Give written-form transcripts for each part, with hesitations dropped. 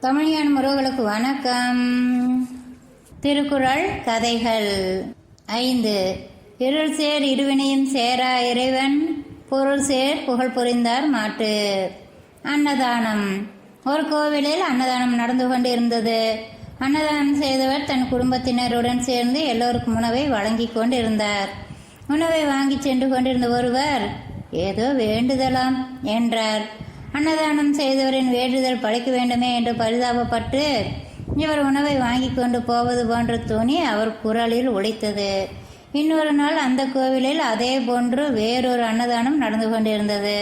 தமிழ்ஞான உறவுகளுக்கு வணக்கம். திருக்குறள் கதைகள் 5. இருள் சேர் இருவினையும் சேரா இறைவன் பொருள் சேர் புகழ் புரிந்தார் மாட்டு. அன்னதானம். ஒரு கோவிலில் அன்னதானம் நடந்து கொண்டு இருந்தது. அன்னதானம் செய்தவர் தன் குடும்பத்தினருடன் சேர்ந்து எல்லோருக்கும் உணவை வழங்கி கொண்டிருந்தார். உணவை வாங்கி சென்று கொண்டிருந்த ஒருவர் ஏதோ வேண்டுதலாம் என்றார். அன்னதானம் செய்தவரின் வேண்டுதல் படைக்க வேண்டுமே என்று பரிதாபப்பட்டு இவர் உணவை வாங்கி கொண்டு போவது போன்ற துணி அவர் குரலில் ஒலித்தது. இன்னொரு நாள் அந்த கோவிலில் அதே போன்று வேறொரு அன்னதானம் நடந்து கொண்டிருந்தது.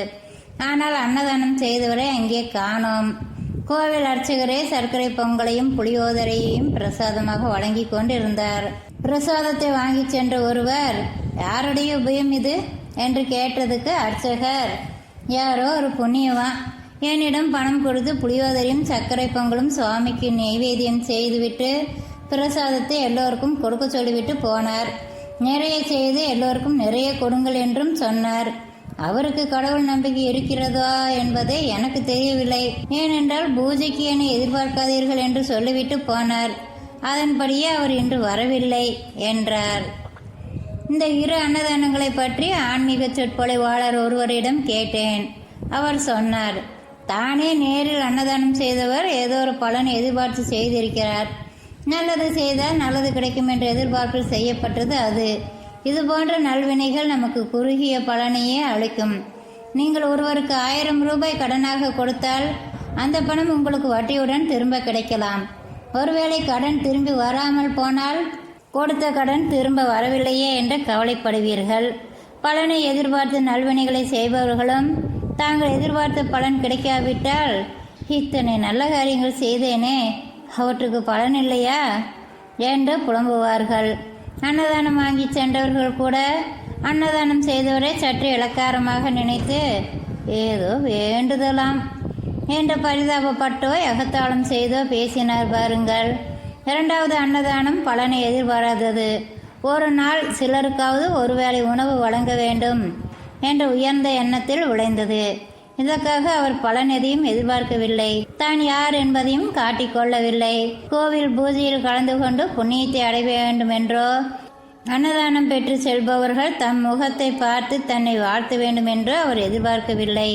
ஆனால் அன்னதானம் செய்தவரை அங்கே காணோம். கோவில் அர்ச்சகரே சர்க்கரை பொங்கலையும் புளியோதரையையும் பிரசாதமாக வழங்கி கொண்டிருந்தார். பிரசாதத்தை வாங்கி சென்ற ஒருவர், யாருடைய உபயம் இது என்று கேட்டதுக்கு அர்ச்சகர், யாரோ ஒரு புண்ணியவான் என்னிடம் பணம் கொடுத்து புளியோதரையும் சர்க்கரை பொங்கலும் சுவாமிக்கு நெய்வேத்தியம் செய்துவிட்டு பிரசாதத்தை எல்லோருக்கும் கொடுக்க சொல்லிவிட்டு போனார். நிறைய செய்து எல்லோருக்கும் நிறைய கொடுங்கள் என்றும் சொன்னார். அவருக்கு கடவுள் நம்பிக்கை இருக்கிறதா என்பதை எனக்கு தெரியவில்லை. ஏனென்றால் பூஜைக்கு என்னை எதிர்பார்க்காதீர்கள் என்று சொல்லிவிட்டு போனார். அதன்படியே அவர் இன்று வரவில்லை என்றார். இந்த இரு அன்னதானங்களை பற்றி ஆன்மீக சொற்பொழிவாளர் ஒருவரிடம் கேட்டேன். அவர் சொன்னார், தானே நேரில் அன்னதானம் செய்தவர் ஏதோ ஒரு பலன் எதிர்பார்த்து செய்திருக்கிறார். நல்லது செய்தால் நல்லது கிடைக்கும் என்ற எதிர்பார்ப்பில் செய்யப்பட்டது அது. இது போன்ற நல்வினைகள் நமக்கு குறுகிய பலனையே அளிக்கும். நீங்கள் ஒருவருக்கு 1000 ரூபாய் கடனாக கொடுத்தால் அந்த பணம் உங்களுக்கு வட்டியுடன் திரும்ப கிடைக்கலாம். ஒருவேளை கடன் திரும்பி வராமல் போனால் கொடுத்த கடன் திரும்ப வரவில்லையே என்று கவலைப்படுவீர்கள். பலனை எதிர்பார்த்து நல்வினைகளை செய்பவர்களும் தாங்கள் எதிர்பார்த்த பலன் கிடைக்காவிட்டால், இத்தனை நல்ல காரியங்கள் செய்தேனே, அவற்றுக்கு பலன் இல்லையா என்று புலம்புவார்கள். அன்னதானம் வாங்கி சென்றவர்கள் கூட அன்னதானம் செய்தவரை சற்று இலக்காரமாக நினைத்து ஏதோ வேண்டுதலாம் என்று பரிதாபப்பட்டோ எகத்தாளம் செய்தோ பேசினார் பாருங்கள். 2வது அன்னதானம் பலனை எதிர்பாராதது. ஒரு நாள் சிலருக்காவது ஒருவேளை உணவு வழங்க வேண்டும் என்ற உயர்ந்த எண்ணத்தில் விளைந்தது. இதற்காக அவர் பலன் எதையும் எதிர்பார்க்கவில்லை. தான் யார் என்பதையும் காட்டிக்கொள்ளவில்லை. கோவில் பூஜையில் கலந்து கொண்டு புண்ணியத்தை அடைய வேண்டும் என்றோ, அன்னதானம் பெற்று செல்பவர்கள் தம் முகத்தை பார்த்து தன்னை வாழ்த்த வேண்டும் என்றோ அவர் எதிர்பார்க்கவில்லை.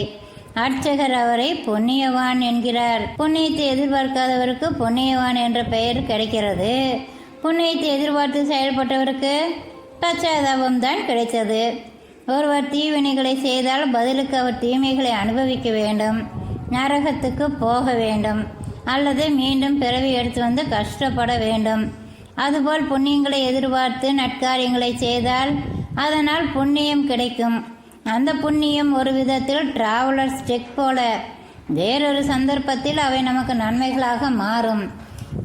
அர்ச்சகர் அவரை பொன்னியவான் என்கிறார். புண்ணியத்தை எதிர்பார்க்காதவருக்கு பொன்னியவான் என்ற பெயர் கிடைக்கிறது. புண்ணியத்தை எதிர்பார்த்து செயல்பட்டவருக்கு பச்சாதாபம் தான் கிடைத்தது. ஒருவர் தீவினைகளை செய்தால் பதிலுக்கு அவர் தீமைகளை அனுபவிக்க வேண்டும், நரகத்துக்கு போக வேண்டும், அல்லது மீண்டும் பிறவி எடுத்து வந்து கஷ்டப்பட வேண்டும். அதுபோல் புண்ணியங்களை எதிர்பார்த்து நற்காரியங்களை செய்தால் அதனால் புண்ணியம் கிடைக்கும். அந்த புண்ணியம் ஒரு விதத்தில் டிராவலர்ஸ் செக் போல, வேறொரு சந்தர்ப்பத்தில் அவை நமக்கு நன்மைகளாக மாறும்.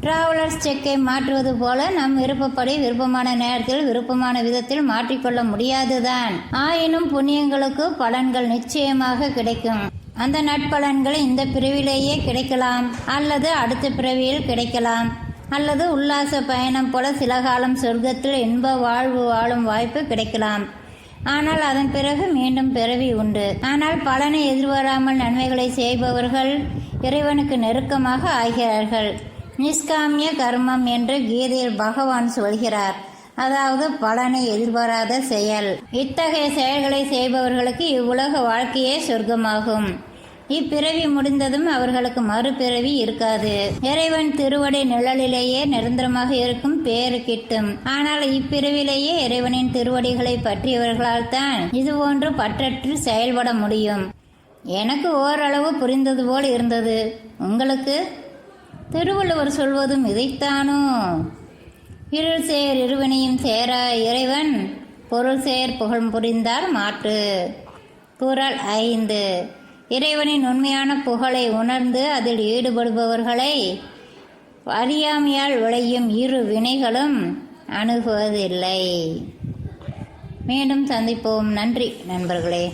டிராவலர்ஸ் செக்கை மாற்றுவது போல நம் விருப்பப்படி விருப்பமான நேரத்தில் விருப்பமான விதத்தில் மாற்றிக்கொள்ள முடியாதுதான். ஆயினும் புண்ணியங்களுக்கு பலன்கள் நிச்சயமாக கிடைக்கும். அந்த நட்பலன்கள் இந்த பிறவிலேயே கிடைக்கலாம், அல்லது அடுத்த பிறவியில் கிடைக்கலாம், அல்லது உல்லாச பயணம் போல சில காலம் சொர்க்கத்தில் இன்ப வாழ்வு வாழும் வாய்ப்பு கிடைக்கலாம். ஆனால் அதன் பிறகு மீண்டும் பிறவி உண்டு. ஆனால் பலனை எதிர்பாராமல் நன்மைகளை செய்பவர்கள் இறைவனுக்கு நெருக்கமாக ஆகிறார்கள். நிஷ்காமிய கர்மம் என்று கீதையில் பகவான் சொல்கிறார். அதாவது பலனை எதிர்பாராத செயல். இத்தகைய செயல்களை செய்பவர்களுக்கு இவ்வுலக வாழ்க்கையே சொர்க்கமாகும். இப்பிறவி முடிந்ததும் அவர்களுக்கு மறுபிறவி இருக்காது. இறைவன் திருவடி நிழலிலேயே நிரந்தரமாக இருக்கும் பேறு கிட்டும். ஆனால் இப்பிறவிலேயே இறைவனின் திருவடிகளை பற்றியவர்களால் தான் இதுபோன்று பற்றற்று செயல்பட முடியும். எனக்கு ஓரளவு புரிந்தது போல் இருந்தது. உங்களுக்கு? திருவள்ளுவர் சொல்வதும் இதைத்தானோ? இருள் சேர் இருவினையும் சேரா இறைவன் பொருள் சேர் புகழ் புரிந்தார் மாட்டு. குறள் 5. இறைவனின் உண்மையான புகழை உணர்ந்து அதில் ஈடுபடுபவர்களை அறியாமையால் விளையும் இரு வினைகளும் அணுகுவதில்லை. மீண்டும் சந்திப்போம். நன்றி நண்பர்களே.